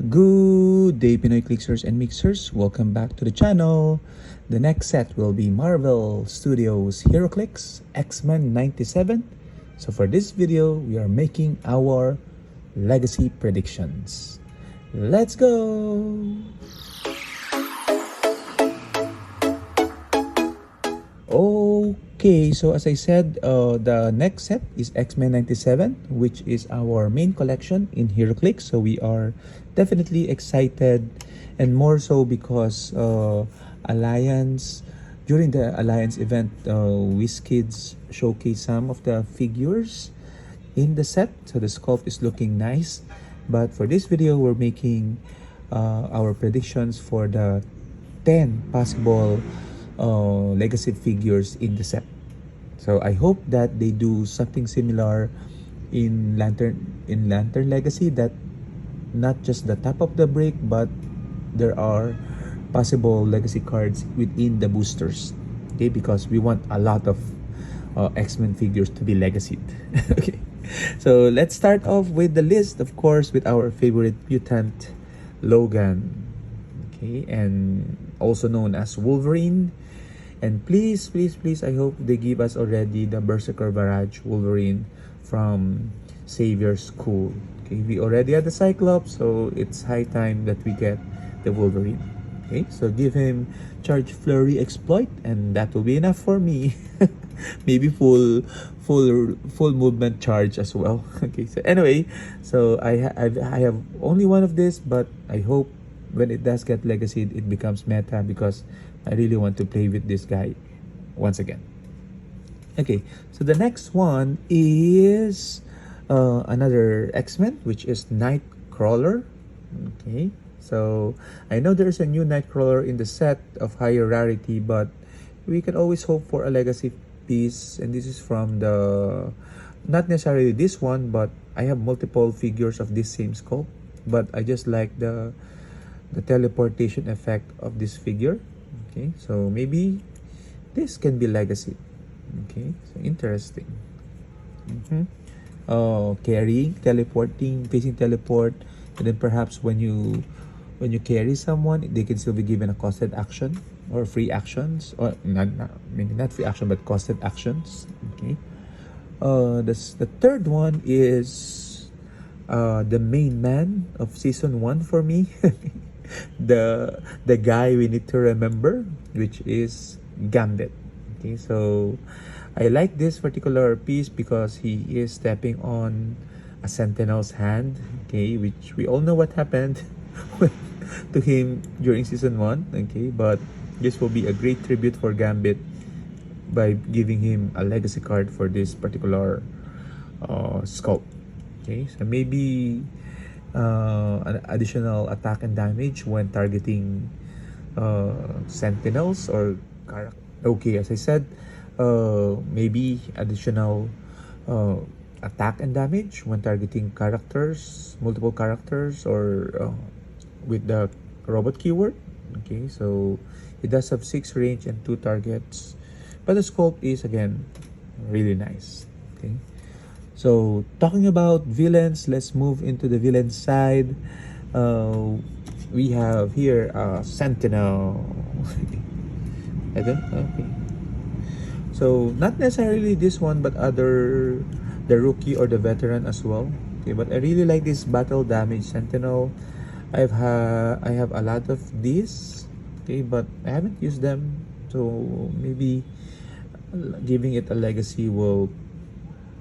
Good day, Pinoy Clixers and Mixers. Welcome back to the channel. The next set will be Marvel Studios Heroclix X-Men 97. So for this video, we are making our legacy predictions. Let's go! Okay, so as I said, the next set is X-Men 97, which is our main collection in Heroclix. So we are definitely excited, and more so because Alliance, during the Alliance event, WizKids showcased some of the figures in the set. So the sculpt is looking nice. But for this video, we're making our predictions for the 10 possible legacy figures in the set. So I hope that they do something similar in Lantern Legacy, that not just the top of the break, but there are possible legacy cards within the boosters. Okay, because we want a lot of X-Men figures to be legacied. Okay, so let's start off with the list, of course, with our favorite mutant, Logan. Okay, and also known as Wolverine. And please, I hope they give us already the Berserker Barrage Wolverine from Savior's School. Okay, we already had the Cyclops, so it's high time that we get the Wolverine. Okay, so give him Charge Flurry Exploit, and that will be enough for me. Maybe full movement charge as well. Okay, so anyway, so I have only one of this, but I hope when it does get legacy, it becomes meta, because I really want to play with this guy once again. Okay, so the next one is another X-Men, which is Nightcrawler. Okay, so I know there's a new Nightcrawler in the set of higher rarity, but we can always hope for a legacy piece. And this is from the, not necessarily this one, but I have multiple figures of this same scope, but I just like the teleportation effect of this figure. Okay, so maybe this can be legacy. Okay, so interesting. Carrying, teleporting, facing teleport, and then perhaps when you carry someone, they can still be given a costed action or free actions, or not free action, but costed actions. Okay, the third one is the main man of season 1 for me. the guy we need to remember, which is Gambit. Okay, so I like this particular piece because he is stepping on a Sentinel's hand. Okay, which we all know what happened to him during season 1. Okay, but this will be a great tribute for Gambit by giving him a legacy card for this particular sculpt. Okay, so maybe an additional attack and damage when targeting sentinels or character. Okay, as I said, maybe additional attack and damage when targeting characters, multiple characters, or with the robot keyword. Okay, so it does have 6 range and 2 targets, but the scope is again really nice. Okay, so talking about villains, let's move into the villain side. We have here Sentinel. Okay. So not necessarily this one, but the rookie or the veteran as well. Okay, but I really like this battle damage Sentinel. I have a lot of these. Okay, but I haven't used them, so maybe giving it a legacy will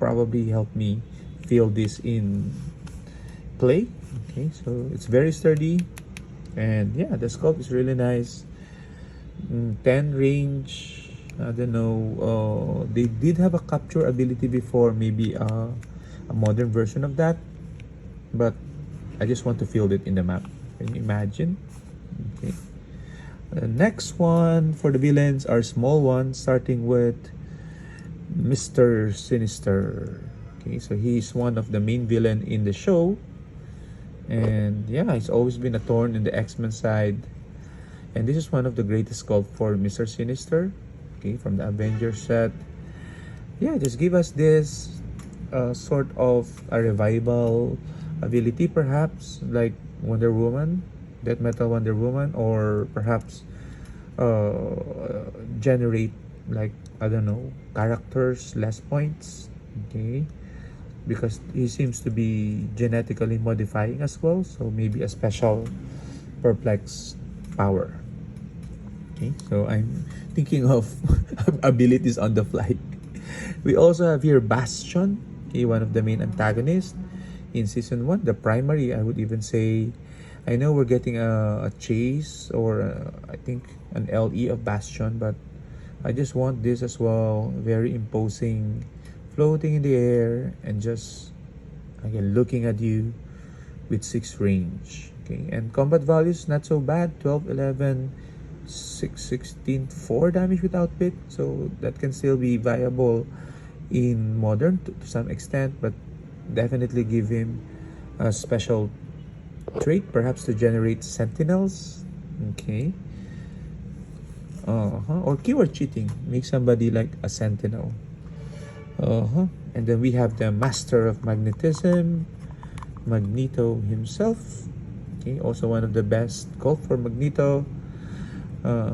probably help me feel this in play. Okay, so it's very sturdy, and yeah, the sculpt is really nice. 10 range. I don't know, they did have a capture ability before, maybe a modern version of that, but I just want to feel it in the map. Can you imagine? Okay, the next one for the villains are small ones, starting with Mr. Sinister. Okay, so he's one of the main villain in the show, and yeah, he's always been a thorn in the X-Men side, and this is one of the greatest sculpt for Mr. Sinister. Okay, from the Avengers set. Yeah, just give us this sort of a revival ability, perhaps like Wonder Woman, Death Metal Wonder Woman, or perhaps generate like, I don't know, characters less points. Okay, because he seems to be genetically modifying as well, so maybe a special perplex power. Okay, so I'm thinking of abilities on the fly. We also have here Bastion, okay, one of the main antagonists in season 1, the primary, I would even say. I know we're getting a chase or I think an LE of Bastion, but I just want this as well. Very imposing, floating in the air and just again looking at you with 6 range. Okay, and combat values not so bad, 12, 11, 6, 16, 4 damage without bit. So that can still be viable in modern to some extent, but definitely give him a special trait, perhaps to generate sentinels. Okay. Or keyword cheating, make somebody like a sentinel. And then we have the master of magnetism, Magneto himself. Okay, also one of the best call for Magneto.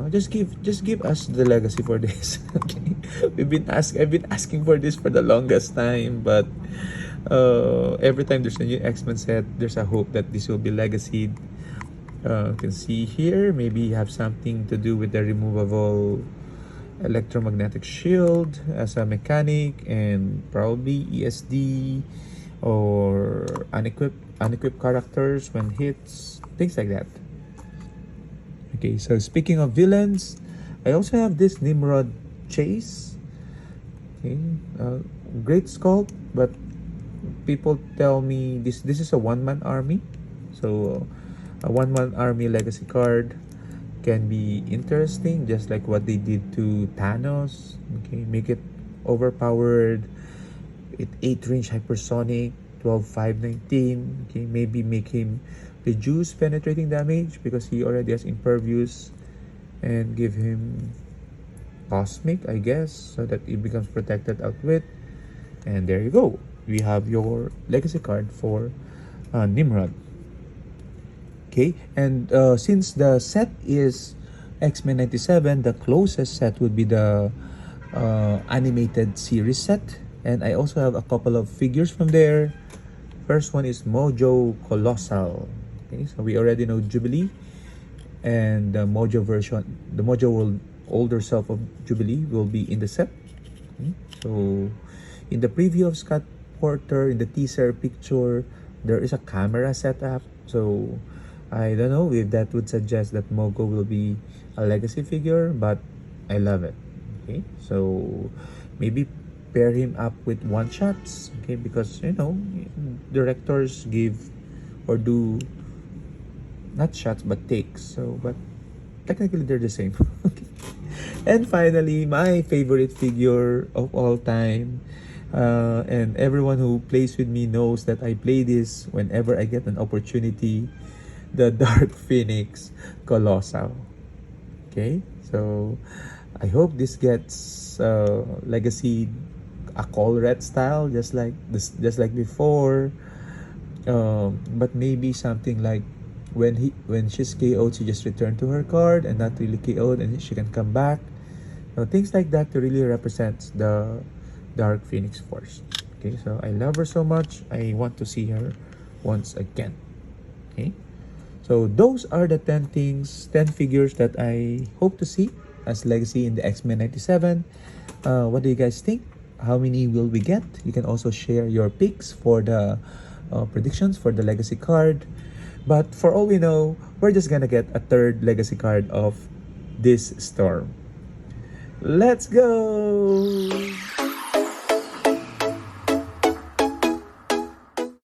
Just give us the legacy for this. Okay, I've been asking for this for the longest time, but every time there's a new X-Men set, there's a hope that this will be legacied. You can see here, maybe you have something to do with the removable electromagnetic shield as a mechanic, and probably ESD or unequipped characters when hits, things like that. Okay, so speaking of villains, I also have this Nimrod Chase. Okay, great sculpt, but people tell me this is a one-man army. So a one-man army legacy card can be interesting, just like what they did to Thanos. Okay, make it overpowered, it 8 range hypersonic, 12, 5, 19. Okay, maybe make him reduce penetrating damage because he already has impervious, and give him cosmic, I guess, so that it becomes protected outwit. And there you go, we have your legacy card for Nimrod. Okay, and since the set is X-Men 97, the closest set would be the animated series set. And I also have a couple of figures from there. First one is Mojo Colossal. Okay, so we already know Jubilee and the Mojo version, the Mojo World older self of Jubilee will be in the set. Okay, so in the preview of Scott Porter, in the teaser picture, there is a camera setup. So I don't know if that would suggest that Mogo will be a legacy figure, but I love it. Okay, so maybe pair him up with one shots. Okay, because you know directors give or do not shots but takes. So, but technically they're the same. Okay. And finally, my favorite figure of all time. And everyone who plays with me knows that I play this whenever I get an opportunity. The Dark Phoenix Colossal. Okay, so I hope this gets legacy a call red style, just like this, just like before. But maybe something like when she's KO'd, she just returned to her card and not really KO'd, and she can come back. Things like that to really represent the Dark Phoenix Force. Okay, so I love her so much. I want to see her once again. Okay, so those are the 10 figures that I hope to see as legacy in the X-Men 97. What do you guys think? How many will we get? You can also share your picks for the predictions for the legacy card. But for all we know, we're just gonna get a third legacy card of this storm. Let's go!